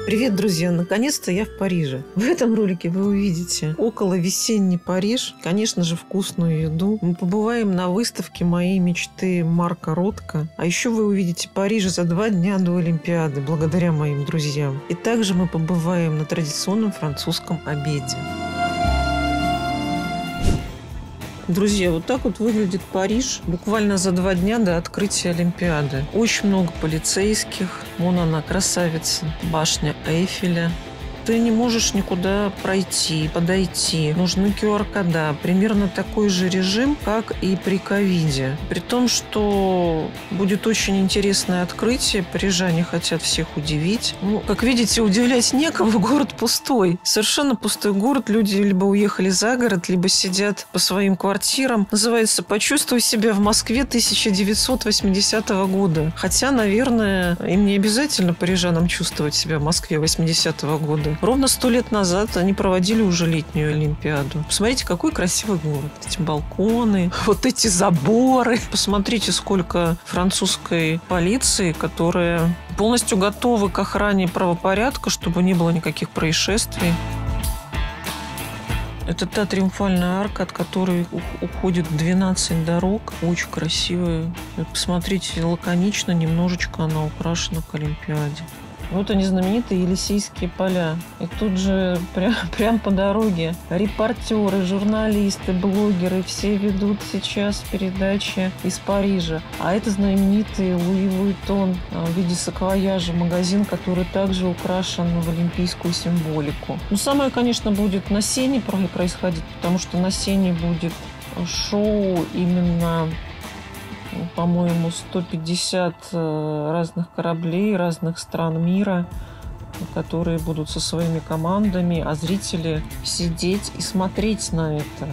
Привет, друзья! Наконец-то я в Париже. В этом ролике вы увидите около весенний Париж, конечно же, вкусную еду. Мы побываем на выставке моей мечты Марка Ротко. А еще вы увидите Париж за 2 дня до Олимпиады, благодаря моим друзьям. И также мы побываем на традиционном французском обеде. Друзья, вот так вот выглядит Париж буквально за 2 дня до открытия Олимпиады. Очень много полицейских. Вон она, красавица. Башня Эйфеля. Ты не можешь никуда пройти, подойти. Нужны QR-кода. Примерно такой же режим, как и при ковиде. При том, что будет очень интересное открытие. Парижане хотят всех удивить. Как видите, удивлять некого. Город пустой. Совершенно пустой город. Люди либо уехали за город, либо сидят по своим квартирам. Называется «Почувствуй себя в Москве 1980 года». Хотя, наверное, им не обязательно, парижанам, чувствовать себя в Москве 80-го года. Ровно 100 лет назад они проводили уже летнюю Олимпиаду. Посмотрите, какой красивый город. Эти балконы, вот эти заборы. Посмотрите, сколько французской полиции, которая полностью готовы к охране правопорядка, чтобы не было никаких происшествий. Это та триумфальная арка, от которой уходит 12 дорог. Очень красивая. Посмотрите, лаконично, немножечко она украшена к Олимпиаде. Вот они, знаменитые Елисейские поля. И тут же прям по дороге репортеры, журналисты, блогеры все ведут сейчас передачи из Парижа. А это знаменитый Луи Вуиттон в виде саквояжа, магазин, который также украшен в олимпийскую символику. Самое, конечно, будет на Сене происходить, потому что на Сене будет шоу именно, по-моему, 150 разных кораблей разных стран мира, которые будут со своими командами, а зрители сидеть и смотреть на это.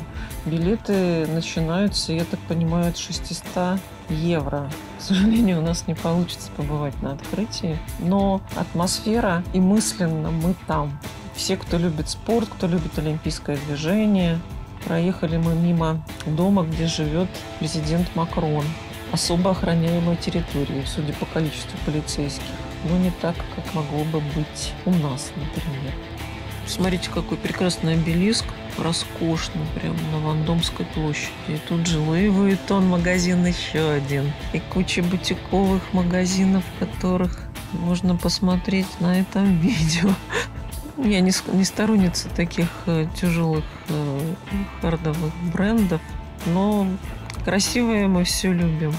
Билеты начинаются, я так понимаю, от 600 евро. К сожалению, у нас не получится побывать на открытии, но атмосфера и мысленно мы там. Все, кто любит спорт, кто любит олимпийское движение. Проехали мы мимо дома, где живет президент Макрон. Особо охраняемой территории, судя по количеству полицейских. Но не так, как могло бы быть у нас, например. Смотрите, какой прекрасный обелиск. Роскошный, прямо на Вандомской площади. И тут же Луи Вуиттон магазин еще один. И куча бутиковых магазинов, которых можно посмотреть на этом видео. Я не сторонница таких тяжелых хардовых брендов, но красивое мы все любим.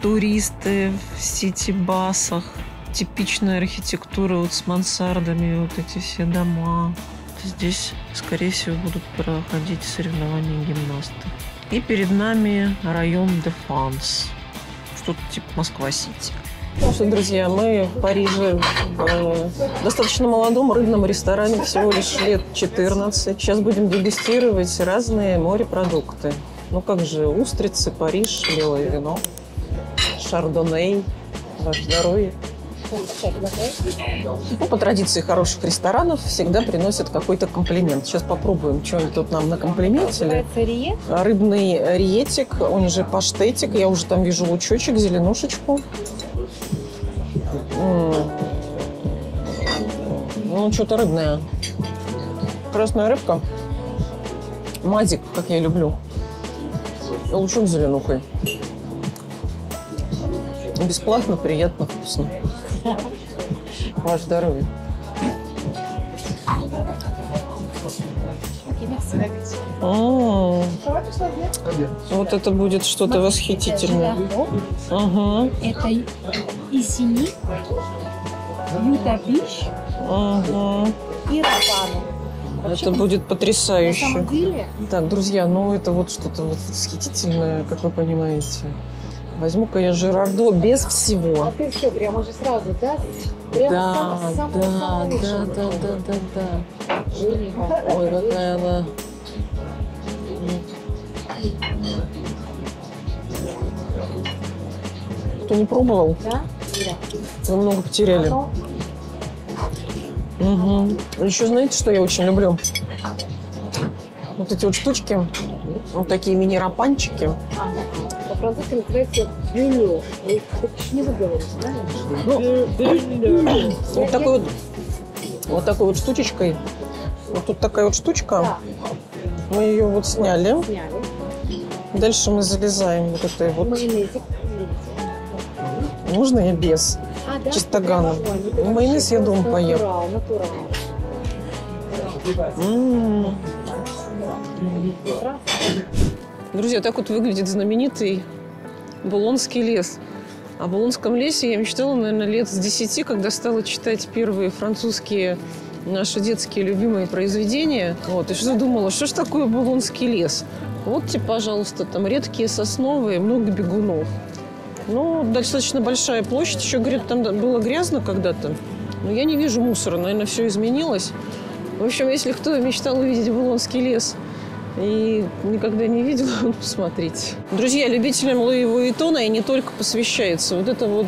Туристы в сити-басах, типичная архитектура вот с мансардами, вот эти все дома. Здесь, скорее всего, будут проходить соревнования гимнастов. И перед нами район Дефанс. Что-то типа Москва-Сити. Ну что, друзья, мы в Париже в достаточно молодом рыбном ресторане, всего лишь лет 14. Сейчас будем дегустировать разные морепродукты. Ну как же, устрицы, Париж, белое вино, шардонней, ваше здоровье. По традиции хороших ресторанов всегда приносят какой-то комплимент. Сейчас попробуем, что они тут нам накомплиментили. Рыбный риетик, он же паштетик. Я уже там вижу лучочек, зеленушечку. Ну, что-то рыбное. Красная рыбка. Мазик, как я люблю. Лучок с зеленухой. Бесплатно, приятно, вкусно. Ваше здоровье. Вот это будет что-то восхитительное. Ага. Это Исини, Ютабиш и Рапану. Это будет потрясающе. На самом деле... Так, друзья, ну это вот что-то вот восхитительное, как вы понимаете. Возьму-ка я Жирардо без всего. А ты все, прям уже сразу, да? Прям да. Ой, какая она. Кто не пробовал? Да? Вы много потеряли. Угу. Еще знаете, что я очень люблю? Вот эти вот штучки, вот такие мини-рапанчики. По-французски называется бюлё. Вы еще не выговорите, да? Ну, вот такой вот Вот такой вот штучечкой. Вот тут такая вот штучка. Да. Мы ее вот сняли. Сняли. Дальше мы залезаем вот этой вот. Майонезик. Можно я без? А, да? Чистоганом. Ой, Майонез я дома поем. Натурал. Друзья, так вот выглядит знаменитый Булонский лес. О Булонском лесе я мечтала, наверное, лет с 10, когда стала читать первые французские наши детские любимые произведения. Вот, и что думала, что ж такое Булонский лес? Вот тебе, пожалуйста, там редкие сосновые, много бегунов. Ну, достаточно большая площадь. Еще, говорят, там было грязно когда-то. Но я не вижу мусора. Наверное, все изменилось. В общем, если кто мечтал увидеть Булонский лес и никогда не видел, ну, смотрите. Друзья, любителям Луи Вуиттона и не только посвящается. Вот это вот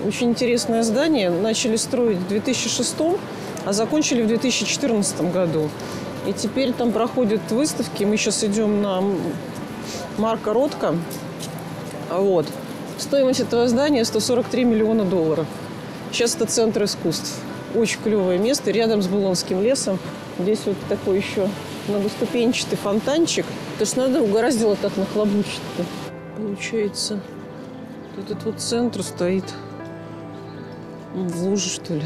очень интересное здание начали строить в 2006, а закончили в 2014 году. И теперь там проходят выставки. Мы сейчас идем на Марка Ротко. Вот. Стоимость этого здания $143 миллиона. Сейчас это центр искусств. Очень клевое место, рядом с Булонским лесом. Здесь вот такой еще многоступенчатый фонтанчик. Потому что надо угораздило так нахлобучить-то. Получается, этот вот центр стоит в луже, что ли.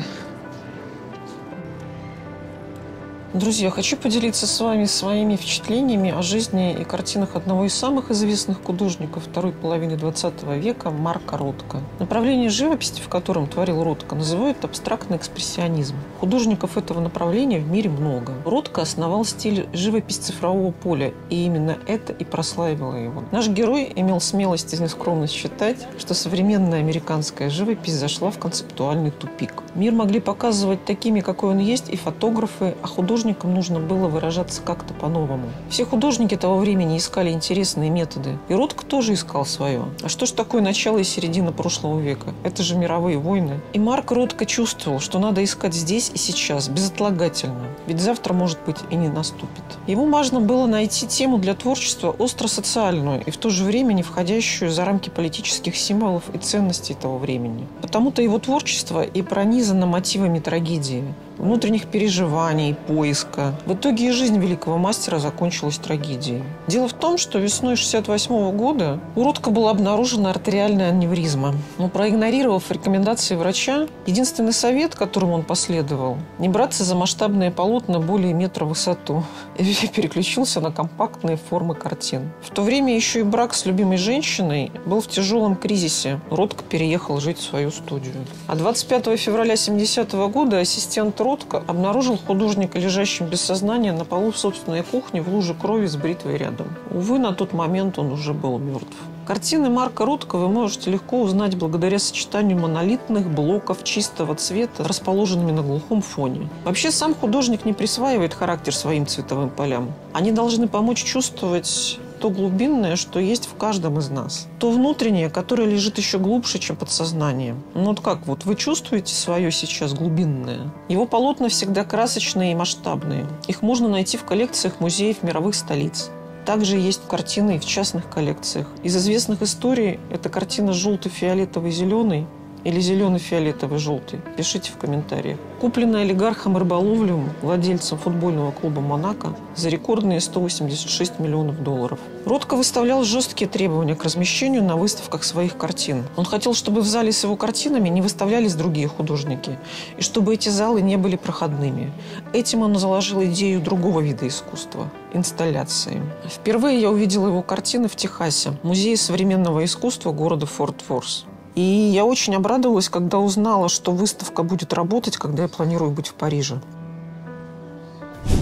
Друзья, хочу поделиться с вами своими впечатлениями о жизни и картинах одного из самых известных художников второй половины 20 века Марка Ротко. Направление живописи, в котором творил Ротко, называют абстрактный экспрессионизм. Художников этого направления в мире много. Ротко основал стиль живопись цифрового поля, и именно это и прославило его. Наш герой имел смелость и нескромность считать, что современная американская живопись зашла в концептуальный тупик. Мир могли показывать такими, какой он есть, и фотографы, а художникам нужно было выражаться как-то по-новому. Все художники того времени искали интересные методы. И Ротко тоже искал свое. А что ж такое начало и середина прошлого века? Это же мировые войны. И Марк Ротко чувствовал, что надо искать здесь и сейчас, безотлагательно. Ведь завтра, может быть, и не наступит. Ему важно было найти тему для творчества остро-социальную и в то же время не входящую за рамки политических символов и ценностей того времени. Потому-то его творчество и пронизано мотивами трагедии, внутренних переживаний, поиска. В итоге и жизнь великого мастера закончилась трагедией. Дело в том, что весной 1968 года у Ротко была обнаружена артериальная аневризма. Но проигнорировав рекомендации врача, единственный совет, которому он последовал, не браться за масштабные полотна более метра в высоту, и переключился на компактные формы картин. В то время еще и брак с любимой женщиной был в тяжелом кризисе. Ротко переехал жить в свою студию. А 25 февраля 1970 года ассистент Ротко обнаружил художника, лежащим без сознания на полу в собственной кухне в луже крови с бритвой рядом. Увы, на тот момент он уже был мертв. Картины Марка Ротко вы можете легко узнать благодаря сочетанию монолитных блоков чистого цвета, расположенными на глухом фоне. Вообще, сам художник не присваивает характер своим цветовым полям. Они должны помочь чувствовать то глубинное, что есть в каждом из нас. То внутреннее, которое лежит еще глубже, чем подсознание. Ну вот как, вот вы чувствуете свое сейчас глубинное? Его полотна всегда красочные и масштабные. Их можно найти в коллекциях музеев мировых столиц. Также есть картины и в частных коллекциях. Из известных историй это картина желто-фиолетовый-зеленый или зеленый-фиолетовый-желтый. Пишите в комментариях. Купленная олигархом Рыболовлевым, владельцем футбольного клуба «Монако», за рекордные $186 миллионов. Ротко выставлял жесткие требования к размещению на выставках своих картин. Он хотел, чтобы в зале с его картинами не выставлялись другие художники, и чтобы эти залы не были проходными. Этим он заложил идею другого вида искусства – инсталляции. Впервые я увидела его картины в Техасе, в Музее современного искусства города Форт Ворс. И я очень обрадовалась, когда узнала, что выставка будет работать, когда я планирую быть в Париже.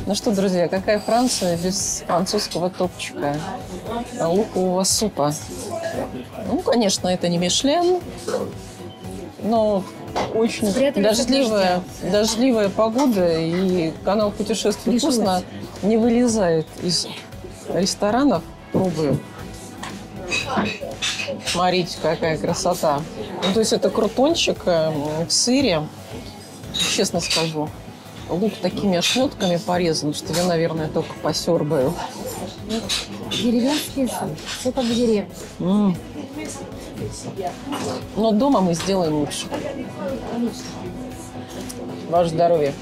Ну что, друзья, какая Франция без французского топчика, лукового супа? Ну, конечно, это не Мишлен, но очень дождливая погода, и канал «Путешествие вкусно» не вылезает из ресторанов. Пробую. Смотрите, какая красота. Ну, то есть это крутончик в сыре. Честно скажу, лук такими ошметками порезан, что я, наверное, только посербаю. Деревенский суп. Все как в деревне. Но дома мы сделаем лучше. Ваше здоровье.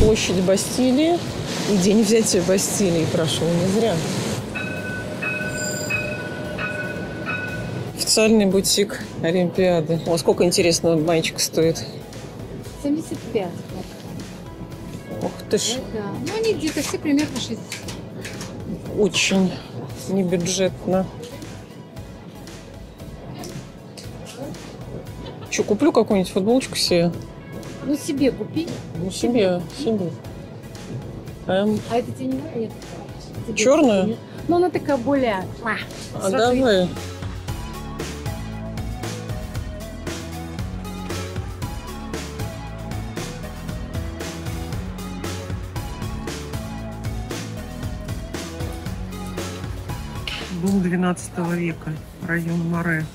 Площадь Бастилии и день взятия Бастилии прошел не зря. Официальный бутик Олимпиады. О, сколько, интересно, маечка стоит? 75. Ух ты ж. Да. Ну, они где-то все примерно 60. Очень небюджетно. Что, куплю какую-нибудь футболочку себе? Ну, себе купи. Ну, себе. А это тебе не надо? Нет. Тебе Черную? купи. Ну, она такая более... А давай. Дом 12 века, район Море.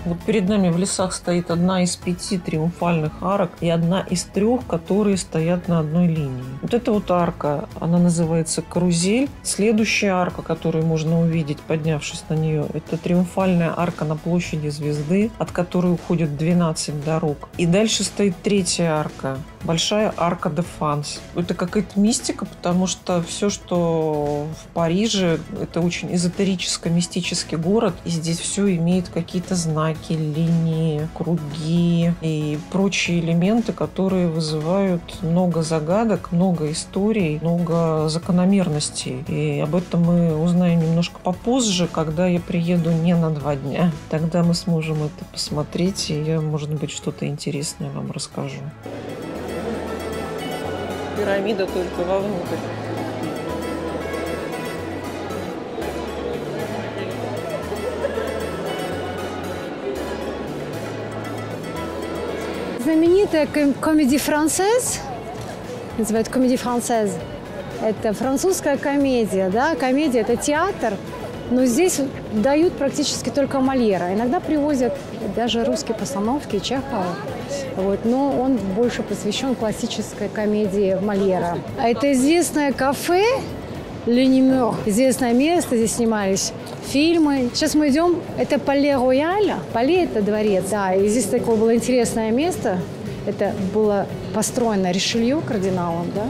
Вот перед нами в лесах стоит одна из 5 триумфальных арок и одна из 3, которые стоят на одной линии. Вот эта вот арка, она называется «Карузель». Следующая арка, которую можно увидеть, поднявшись на нее, это триумфальная арка на площади Звезды, от которой уходят 12 дорог. И дальше стоит 3-я арка, большая арка де Фанс. Это какая-то мистика, потому что все, что в Париже, это очень эзотерическо-мистический город, и здесь все имеет какие-то знаки, линии, круги и прочие элементы, которые вызывают много загадок, много историй, много закономерностей. И об этом мы узнаем немножко попозже, когда я приеду не на 2 дня. Тогда мы сможем это посмотреть, и я, может быть, что-то интересное вам расскажу. Пирамида только вовнутрь. Знаменитая комедия францез, называют комедия францез. Это французская комедия, да, комедия – это театр, но здесь дают практически только Мольера. Иногда привозят даже русские постановки Чехова, вот, но он больше посвящен классической комедии Мольера. А это известное кафе «Le Numéro», известное место, здесь снимались фильмы. Сейчас мы идем, это Пале Рояль. Пале – это дворец, да, и здесь такое было интересное место. Это было построено Ришелье, кардиналом, да.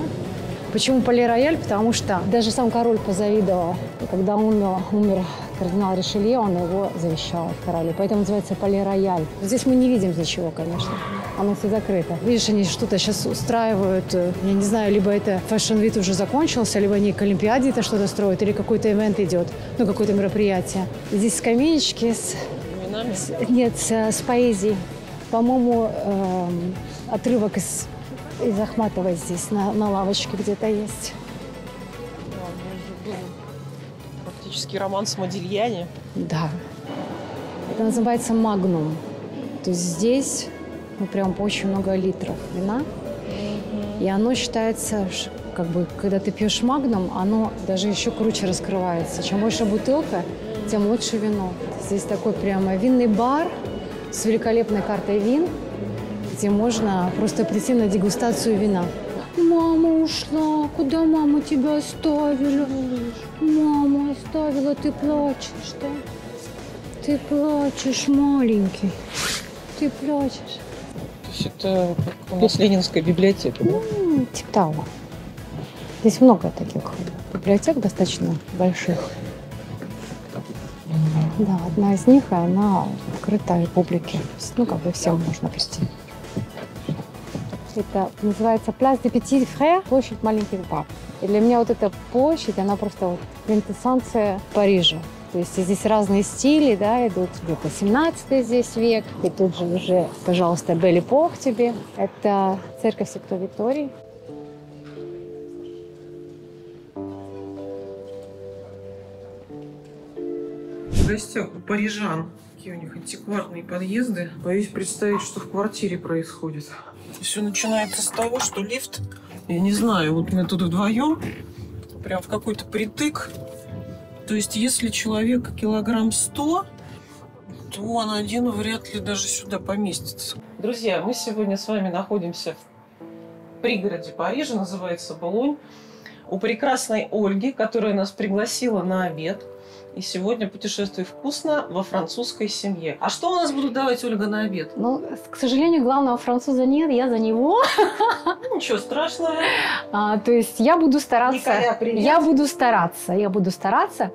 Почему Пале Рояль? Потому что даже сам король позавидовал. Когда он умер, кардинал Ришелье, он его завещал королю. Поэтому называется Пале Рояль. Здесь мы не видим ничего, конечно. Оно все закрыто. Видишь, они что-то сейчас устраивают. Я не знаю, либо это Fashion Week уже закончился, либо они к Олимпиаде это что-то строят, или какой-то ивент идет, ну, какое-то мероприятие. Здесь скамеечки с... Нет, с поэзией. По-моему, отрывок из Ахматовой здесь на лавочке где-то есть. Практически роман с Модильяне. Да. Это называется «Магнум». То есть здесь прям очень много литров вина. И оно считается, как бы, когда ты пьешь «Магнум», оно даже еще круче раскрывается. Чем больше бутылка, тем лучше вино. Здесь такой прямо винный бар с великолепной картой вин, где можно просто прийти на дегустацию вина. Мама ушла. Куда мама тебя оставила? Мама оставила. Ты плачешь, да? Ты плачешь, маленький. Ты плачешь. То есть это как у нас Ленинская библиотека, да? Типа того. Здесь много таких библиотек достаточно больших. Да, одна из них, она открыта публике. Ну, как бы всем можно прийти. Это называется Place des Petits Frères, площадь маленьких баб. И для меня вот эта площадь, она просто вот квинтэссенция Парижа. То есть здесь разные стили, да, идут где-то 17 здесь век. И тут же уже, пожалуйста, Бель Эпох тебе. Это церковь Святой Виктории. В гостях у парижан. Какие у них антикварные подъезды. Боюсь представить, что в квартире происходит. Все начинается с того, что лифт, я не знаю, вот мы тут вдвоем, прям в какой-то притык. То есть, если человек килограмм 100, то он один вряд ли даже сюда поместится. Друзья, мы сегодня с вами находимся в пригороде Парижа, называется Булонь. у прекрасной Ольги, которая нас пригласила на обед. И сегодня «Путешествуй вкусно» во французской семье. А что у нас будут давать, Ольга, на обед? Ну, к сожалению, главного француза нет, я за него. Ничего страшного. То есть я буду стараться. Николя, привет. Я буду стараться.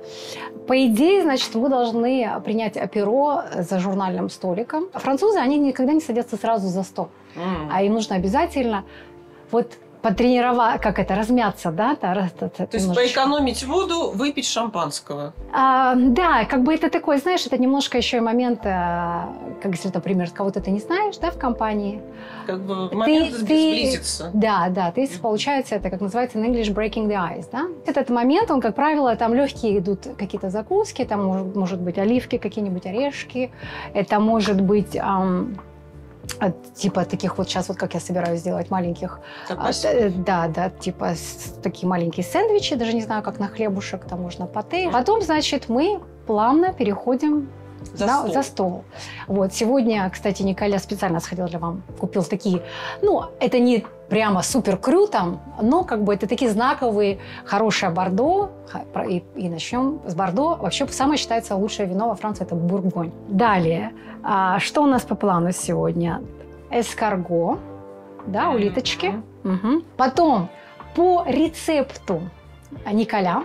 По идее, значит, мы должны принять аперо за журнальным столиком. Французы, они никогда не садятся сразу за стол. А им нужно обязательно вот потренировать, размяться, да? То есть поэкономить воду, выпить шампанского. Да, как бы это такой, знаешь, это немножко еще и момент, как если, например, кого-то ты не знаешь, да, в компании. Как бы момент сблизиться. Да, получается, это, как называется, in English, breaking the ice, да? Этот момент, он, как правило, там легкие идут какие-то закуски, там может быть оливки, какие-нибудь орешки, это может быть... типа таких вот сейчас, вот как я собираюсь сделать маленьких, типа такие маленькие сэндвичи, даже не знаю, как на хлебушек, там можно патэ. Потом, значит, мы плавно переходим за стол. Вот, сегодня, кстати, Николя специально сходил для вам, купил такие, ну, это не прямо супер крю там, но как бы это такие знаковые, хорошее бордо, и начнем с бордо. Вообще, самое считается лучшее вино во Франции – это бургонь. Далее, что у нас по плану сегодня? Эскарго, да, улиточки. Угу. Потом, по рецепту Николя,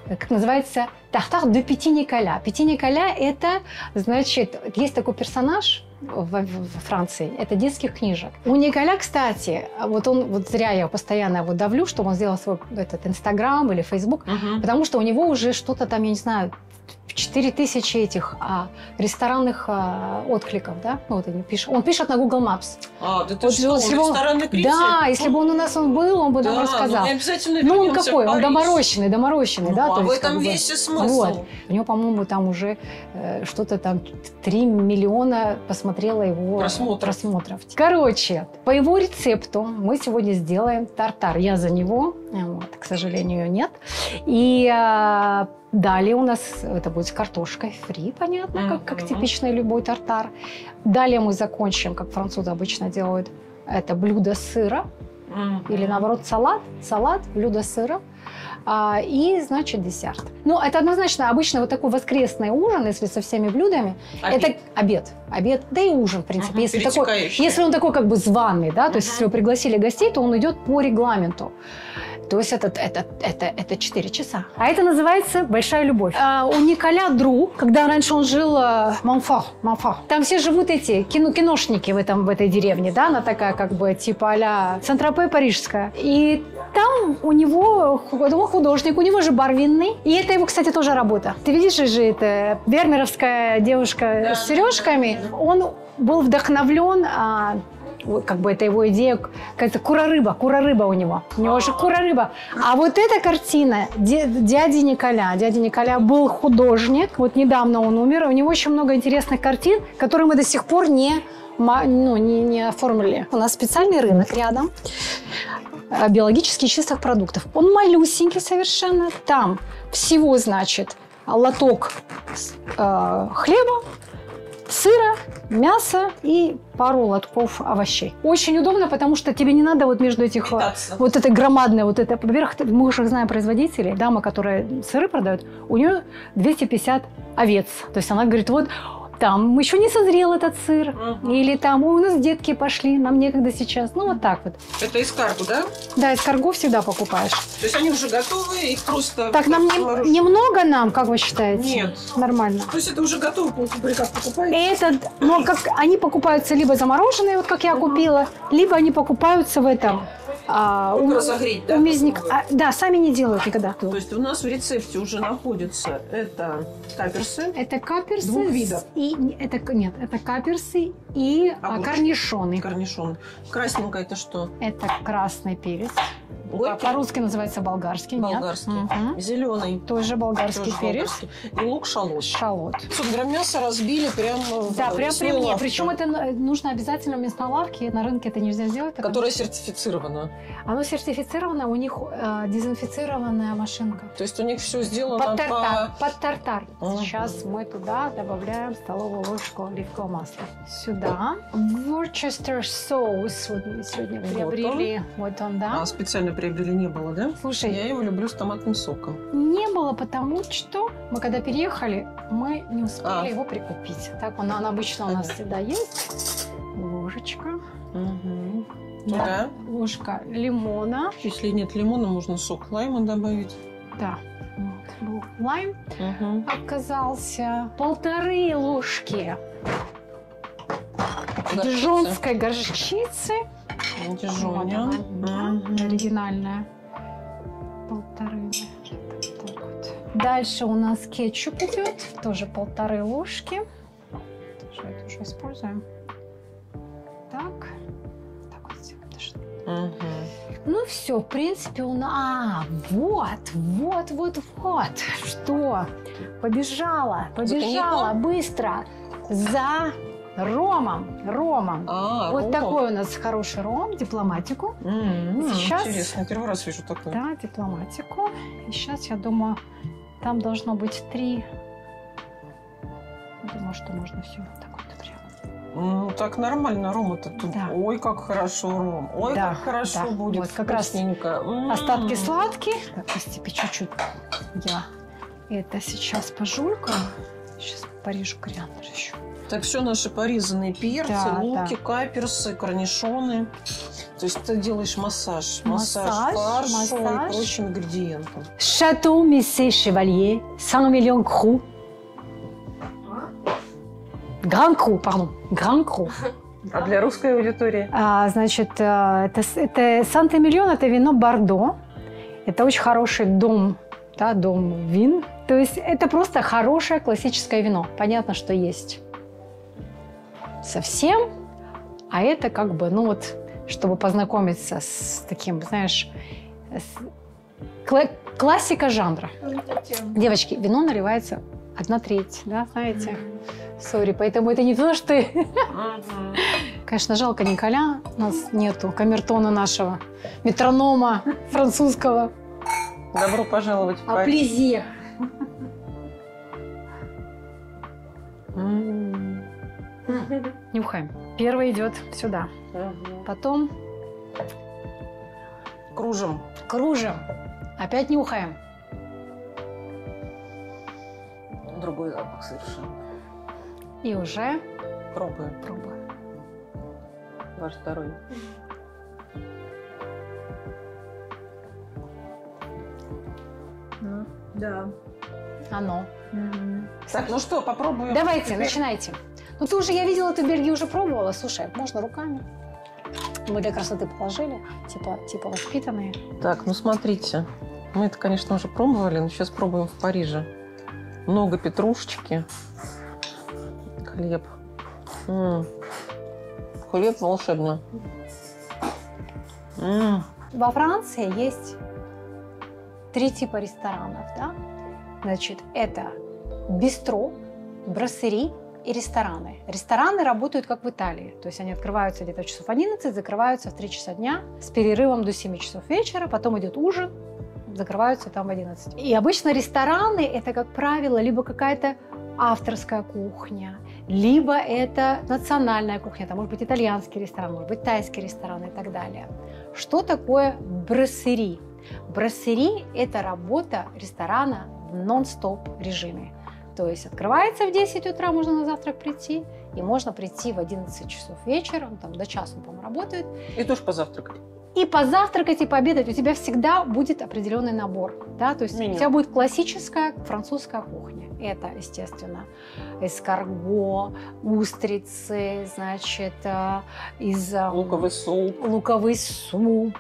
как называется, тартар де Пети Николя. Пети Николя – это, значит, есть такой персонаж во Франции, это детских книжек. У Николя, кстати, вот зря я постоянно его давлю, чтобы он сделал свой Инстаграм или Фейсбук, потому что у него уже что-то там, я не знаю, 4000 этих ресторанных откликов, да? Ну, вот они пишут. Он пишет на Google Maps. Да ты вот, что, он ресторанный критик? Да, если бы он у нас был, он бы нам рассказал. Ну, обязательно он какой? Он доморощенный, да? А в этом весь и смысл. Вот. У него, по-моему, там уже что-то там 3 миллиона посмотрело его просмотров. Короче, по его рецепту мы сегодня сделаем тартар. Я за него, вот, к сожалению, нет. И далее у нас это будет с картошкой фри, понятно, как типичный любой тартар. Далее мы закончим, как французы обычно делают, это блюдо сыра. Или наоборот салат, блюдо сыра. И, значит, десерт. Ну, это однозначно обычно вот такой воскресный ужин, если со всеми блюдами. Это обед, да и ужин, в принципе. Если он такой как бы званый, да, то есть если вы пригласили гостей, то он идет по регламенту. То есть это 4 часа. А это называется большая любовь. У Николя друг, когда раньше он жил в Монфор. Там все живут эти киношники в этой деревне, да, она такая как бы типа а-ля Сент-Тропе парижская. И там у него художник, у него же бар винный. И это его, кстати, тоже работа. Ты видишь же, это вермеровская девушка с сережками. Он был вдохновлен... как бы это его идея, какая-то кура-рыба у него. У него же кура-рыба. А вот эта картина дяди Николя. Дядя Николя был художник. Вот недавно он умер. У него очень много интересных картин, которые мы до сих пор не оформили. У нас специальный рынок рядом. Биологически чистых продуктов. Он малюсенький совершенно. Там всего, значит, лоток хлеба, сыра, мясо и пару лотков овощей. Очень удобно, потому что тебе не надо вот между этих... Вот это громадное, вот это... Во-первых, мы уже знаем производителей. Дама, которая сыры продает, у нее 250 овец. То есть она говорит, вот там еще не созрел этот сыр. Или там, у нас детки пошли, нам некогда сейчас. Ну, вот так вот. Это эскарго, да? Да, эскарго всегда покупаешь. То есть они уже готовы, их просто... Так, нам немного нам, как вы считаете? Нет. Нормально. То есть это уже готовый полуфабрикат покупаете? Но как они покупаются либо замороженные, вот как я купила, либо они покупаются в этом... разогреть, да? Да, сами не делают никогда. То есть у нас в рецепте уже находятся это каперсы. Это каперсы. Двух видов. Это каперсы и корнишоны. Корнишоны. Красненькое это что? Это красный перец. Горький? По-русски называется болгарский. Болгарский. Зеленый. Тоже болгарский перец. И лук-шалот. 500 грамм мяса разбили прямо прям при мне. Причем это нужно обязательно в мясной лавке. На рынке это нельзя сделать. Которая сертифицирована. Оно сертифицировано, у них дезинфицированная машинка. То есть у них все сделано под тартар. Сейчас мы туда добавляем столовую ложку оливкового масла. Сюда. Worcester соус. Вот мы сегодня приобрели. Вот он, да. Специально приобрели, не было, да? Слушай, Я его люблю с томатным соком. не было, потому что мы когда переехали, мы не успели его прикупить. Так он обычно у нас всегда есть. Ложечка. Угу. Да. Ложка лимона. Если нет лимона, можно сок лайма добавить. Да. Вот, был лайм. Оказался 1,5 ложки дижонской горчицы. Дижоня. Оригинальная. 1,5. Так вот. Дальше у нас кетчуп идет. Тоже 1,5 ложки. Тоже это уже используем. Так. Так вот сделаем. Ну все, в принципе, у нас... вот. Что? Побежала быстро за ромом. Вот ром. такой у нас хороший ром, дипломатику. Сейчас... Интересно, первый раз вижу такой. Да, дипломатику. И сейчас, я думаю, там должно быть 3. Думаю, что можно все вот так вот прям. Ну, так нормально, ром-то тут. Да. Ой, как хорошо ром. Ой, Да, как хорошо да. будет. Вот как раз остатки сладкие. Так, Степе, чуть-чуть я это сейчас пожулькаю. Сейчас порежу кориандр еще. Так, все наши порезанные перцы, луки, каперсы, корнишоны. То есть ты делаешь массаж фаршу и прочим ингредиентам. Château Messé Chevalier, 100 millions Cru. Grand Cru, пардon. Grand Cru. А для русской аудитории? Значит, это Санта-Эмильон, это вино Бордо. Это очень хороший дом, да, дом вин. То есть это просто хорошее классическое вино. Понятно, что есть совсем, а это как бы, ну вот, чтобы познакомиться с таким, знаешь, классика жанра. Девочки, вино наливается 1/3, да, знаете? Сори, поэтому это не то, что ты... Конечно, жалко Николя, у нас нету камертона нашего, метронома французского. Добро пожаловать в Париж. Плезе. Нюхаем. Первый идет сюда. Потом кружим. Опять нюхаем. Другой запах совершенно. И уже пробуем. Ваш второй. Да. Оно. Так, ну что, попробуем. Давайте, начинайте. Ну ты уже, я видела, ты в Бельгии уже пробовала. Слушай, можно руками. Мы для красоты положили, типа воспитанные. Так, ну смотрите. Мы это, конечно, уже пробовали, но сейчас пробуем в Париже. Много петрушечки. Хлеб. Хлеб волшебно. Во Франции есть 3 типа ресторанов, да? Значит, это бистро, брассери и рестораны. Рестораны работают как в Италии. То есть они открываются где-то часов 11, закрываются в 3 часа дня с перерывом до 7 часов вечера, потом идет ужин, закрываются там в 11. И обычно рестораны – это, как правило, либо какая-то авторская кухня, либо это национальная кухня, это может быть итальянский ресторан, может быть тайский ресторан и так далее. Что такое брассери? Брассери – это работа ресторана в нон-стоп режиме. То есть открывается в 10 утра, можно на завтрак прийти, и можно прийти в 11 часов вечера, там до часа, по-моему, работает. И тоже позавтракать. И позавтракать, и пообедать. У тебя всегда будет определенный набор. Да? То есть у тебя будет классическая французская кухня. Это, естественно, эскарго, устрицы, значит, луковый суп,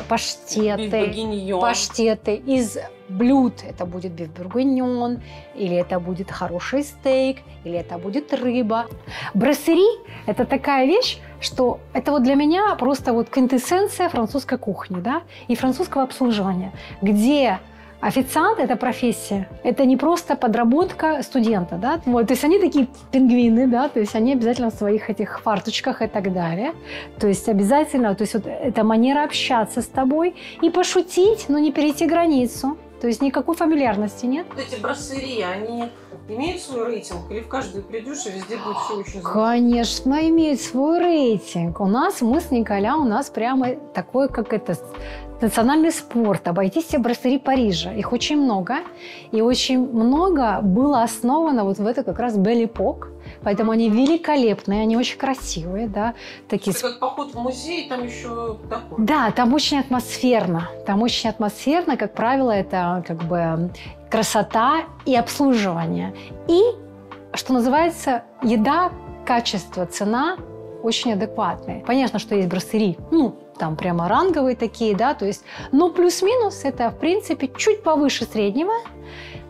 паштеты. Из блюд это будет биф-бургуньон, или это будет хороший стейк, или это будет рыба. Брассери – это такая вещь, что это вот для меня просто вот квинтэссенция французской кухни, да, и французского обслуживания, где официант – это профессия, это не просто подработка студента, да, вот, то есть они такие пингвины, да, то есть они обязательно в своих этих фарточках и так далее, то есть обязательно, то есть вот это манера общаться с тобой и пошутить, но не перейти границу, то есть никакой фамильярности нет. Вот эти брассери, они имеет свой рейтинг? Или в каждый придешь и везде будет все очень здорово? Конечно, имеет свой рейтинг. Мы с Николя, у нас прямо такой, как это, национальный спорт. Обойти все брасserie Парижа. Их очень много. И очень много было основано вот в это как раз Belle Époque. Поэтому они великолепные, они очень красивые, да. Такие... Это как поход в музей, там еще такое. Да, там очень атмосферно. Там очень атмосферно, как правило, это как бы красота и обслуживание. И, что называется, еда, качество, цена очень адекватные. Понятно, что есть брасserie, там прямо ранговые такие, да, то есть, но плюс-минус это, в принципе, чуть повыше среднего,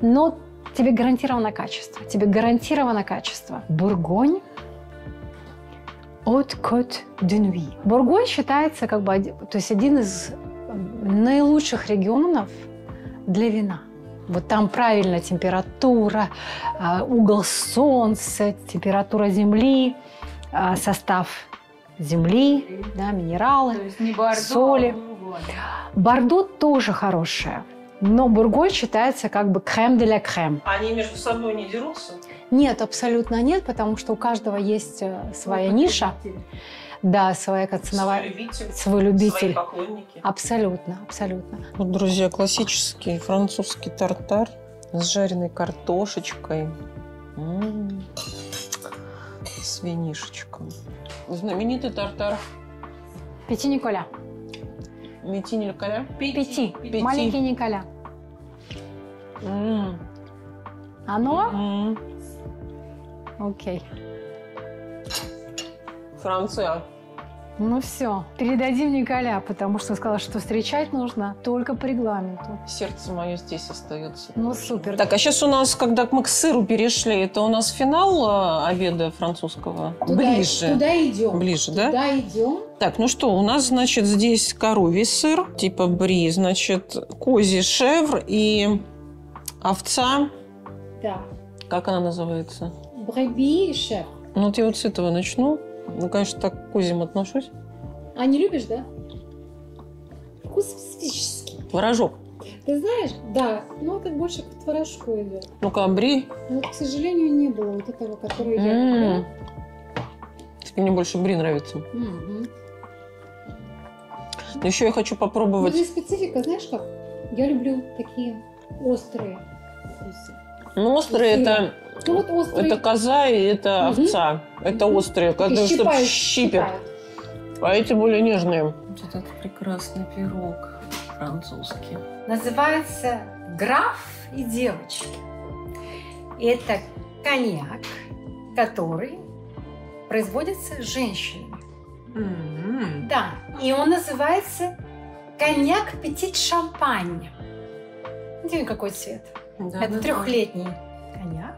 но тебе гарантировано качество. Тебе гарантировано качество. Бургонь от Côte de Nuit. Бургонь считается как бы один из наилучших регионов для вина. Вот там правильная температура, угол солнца, температура земли, состав земли, да, минералы, соли. Бордо тоже хорошее. Но бургонь считается как бы крем де ла крем. Они между собой не дерутся? Нет, абсолютно нет, потому что у каждого есть своя ниша. Да, своя ценовая... Свой любитель. Свои поклонники. Абсолютно, абсолютно. Вот, друзья, классический французский тартар с жареной картошечкой. С винишечком. Знаменитый тартар. Пяти Николя. Мети Николя? Пяти. Маленький Николя. Оно? Окей. Франция. Ну все, передадим Николя, потому что сказала, что встречать нужно только по регламенту. Сердце мое здесь остается. Ну супер. Так, а сейчас у нас, когда мы к сыру перешли, это у нас финал обеда французского? Ближе. Туда идем. Ближе, да? Туда идем. Так, ну что, у нас, значит, здесь коровий сыр, типа бри, значит, козий шевр и овца. Да. Как она называется? Бреби шеф. Ну, вот я вот с этого начну. Ну, конечно, так к козьим отношусь. А не любишь, да? Вкус специфический. Творожок. Ты знаешь, да, но это больше к творожку идет. Ну-ка, бри. Но, к сожалению, не было вот этого, который я люблю. Мне больше бри нравится. Но еще я хочу попробовать... Ну, здесь специфика, знаешь как? Я люблю такие острые вкусы. Ну, острые это... Ну, вот острые. Это коза и это овца. Это острые, когда чтобы щипят. А эти более нежные. Вот этот прекрасный пирог французский. Называется «Граф и девочки». Это коньяк, который производится женщинами. Да, и он называется коньяк Петит Шампань. Видите, какой цвет? Да, это трехлетний коньяк.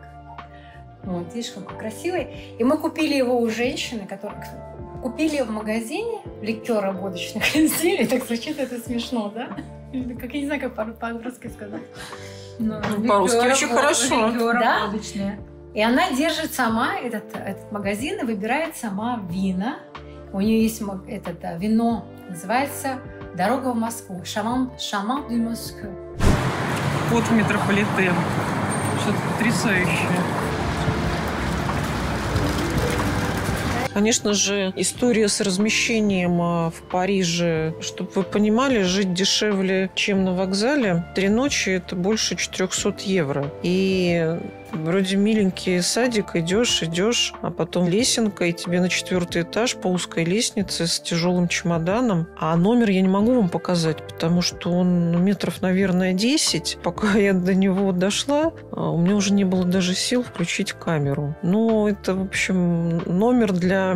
Вот, видишь, какой красивый. И мы купили его у женщины, которая... Купили в магазине ликеро-водочных изделий. Так звучит это смешно, да? Как я не знаю, как по-русски сказать. По-русски очень хорошо. Да? И она держит сама этот магазин и выбирает сама вина. У нее есть вино, называется «Дорога в Москву». Шаман du Moscou. Вот в метрополитен. Что-то потрясающее. Конечно же, история с размещением в Париже, чтобы вы понимали, жить дешевле, чем на вокзале. 3 ночи – это больше 400 евро. И вроде миленький садик, идешь, а потом лесенка, и тебе на 4-й этаж по узкой лестнице с тяжелым чемоданом. А номер я не могу вам показать, потому что он метров, наверное, 10. Пока я до него дошла, у меня уже не было даже сил включить камеру. Но это, в общем, номер для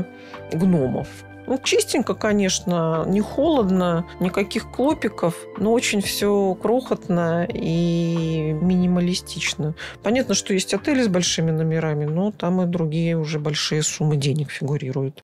гномов. Ну, чистенько, конечно, не холодно, никаких клопиков, но очень все крохотно и минималистично. Понятно, что есть отели с большими номерами, но там и другие уже большие суммы денег фигурируют.